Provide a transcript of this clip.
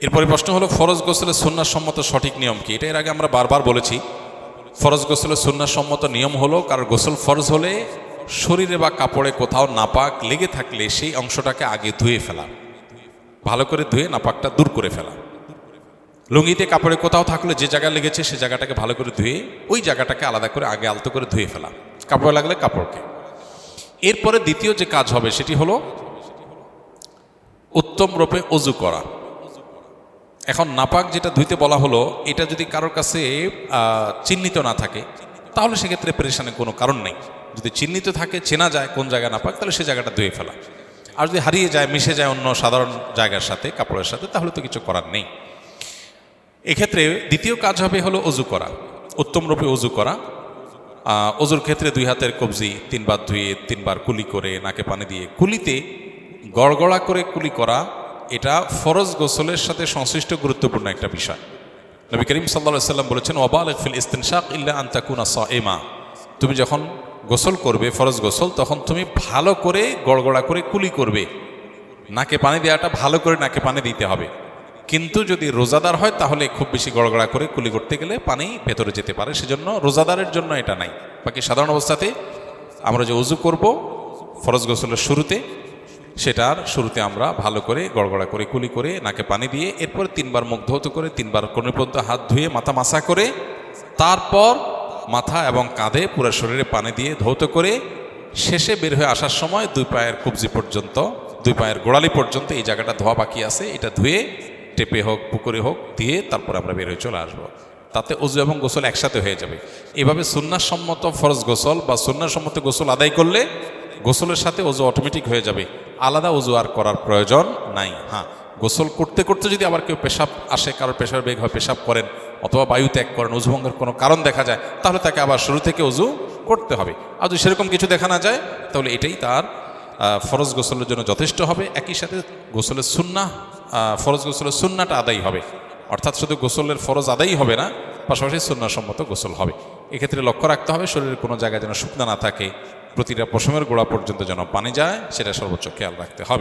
এরপরে প্রশ্ন হলো ফরজ গোসলের সুন্নাহ সম্মত সঠিক নিয়ম কি? এটা এর আগে আমরা বারবার বলেছি। ফরজ গোসলের সুন্নাহ সম্মত নিয়ম হলো কারণ গোসল ফরজ হলে শরীরে বা কাপড়ে কোথাও নাপাক লেগে থাকলে সেই অংশটাকে আগে ধুয়ে ফেলা, ভালো করে ধুয়ে নাপাকটা দূর করে ফেলা। লুঙ্গিতে কাপড়ে কোথাও থাকলে যে জায়গা লেগেছে সে জায়গাটাকে ভালো করে ধুয়ে ওই জায়গাটাকে আলাদা করে আগে আলতো করে ধুয়ে ফেলা, কাপড়ে লাগলে কাপড়কে। এরপরে দ্বিতীয় যে কাজ হবে সেটি হলো উত্তম রূপে অজু করা। এখন নাপাক যেটা ধুইতে বলা হলো, এটা যদি কারোর কাছে চিহ্নিত না থাকে তাহলে সেক্ষেত্রে পেরেশানের কোনো কারণ নেই। যদি চিহ্নিত থাকে, চেনা যায় কোন জায়গা নাপাক, তাহলে সে জায়গাটা ধুয়ে ফেলা। আর যদি হারিয়ে যায়, মিশে যায় অন্য সাধারণ জায়গার সাথে, কাপড়ের সাথে, তাহলে তো কিছু করার নেই। এক্ষেত্রে দ্বিতীয় কাজ হবে হলো অজু করা, উত্তম রূপে অজু করা। অজুর ক্ষেত্রে দুই হাতের কবজি তিনবার ধুয়ে তিনবার কুলি করে নাকে পানি দিয়ে, কুলিতে গড়গড়া করে কুলি করা এটা ফরজ গোসলের সাথে সংশ্লিষ্ট গুরুত্বপূর্ণ একটা বিষয়। নবী করিম সাল্লাল্লাহু আলাইহি সাল্লাম বলেছেন, ওয়াবালিগ ফিল ইস্তিনশাক ইল্লা আন তাকুনা সাইমা। তুমি যখন গোসল করবে ফরজ গোসল, তখন তুমি ভালো করে গড়গড়া করে কুলি করবে। নাকে পানি দেওয়াটা ভালো করে নাকে পানি দিতে হবে। কিন্তু যদি রোজাদার হয় তাহলে খুব বেশি গড়গড়া করে কুলি করতে গেলে পানি ভেতরে যেতে পারে, সেজন্য রোজাদারের জন্য এটা নাই। বাকি সাধারণ অবস্থাতে আমরা যে অজু করব ফরজ গোসলের শুরুতে, সেটার শুরুতে আমরা ভালো করে গড়গড়া করে কুলি করে নাকে পানি দিয়ে এরপর তিনবার মুখ ধৌত করে তিনবার কোণে পর্যন্ত হাত ধুয়ে মাথা মাসা করে, তারপর মাথা এবং কাঁধে পুরো শরীরে পানি দিয়ে ধৌত করে শেষে বের হয়ে আসার সময় দুই পায়ের কবজি পর্যন্ত, দুই পায়ের গোড়ালি পর্যন্ত এই জায়গাটা ধোয়া বাকি আছে, এটা ধুয়ে টেপে হোক পুকুরে হোক দিয়ে তারপর আমরা বের হয়ে চলে আসবো। তাতে অজু এবং গোসল একসাথে হয়ে যাবে। এভাবে সুন্নাহসম্মত ফরজ গোসল বা সুন্নাহসম্মত গোসল আদায় করলে গোসলের সাথে অজু অটোমেটিক হয়ে যাবে, আলাদা অজু আর করার প্রয়োজন নাই। হ্যাঁ, গোসল করতে করতে যদি আবার কেউ পেশাব আসে, কারোর পেশার বেগ হয়, পেশাব করেন অথবা বায়ু ত্যাগ করেন, অজুভঙ্গের কোনো কারণ দেখা যায়, তাহলে তাকে আবার শুরু থেকে অজু করতে হবে। আর যদি সেরকম কিছু দেখা না যায় তাহলে এটাই তার ফরজ গোসলের জন্য যথেষ্ট হবে। একই সাথে গোসলের সুন্নাহ, ফরজ গোসলের সুন্নাটা আদায় হবে, অর্থাৎ শুধু গোসলের ফরজ আদায়ই হবে না, পাশাপাশি সুন্নাহসম্মত গোসল হবে। এক্ষেত্রে লক্ষ্য রাখতে হবে শরীরের কোনো জায়গায় যেন শুকনা না থাকে, প্রতিটা পশমের গোড়া পর্যন্ত যেন পানি যায়, সেটা সর্বোচ্চ খেয়াল রাখতে হবে।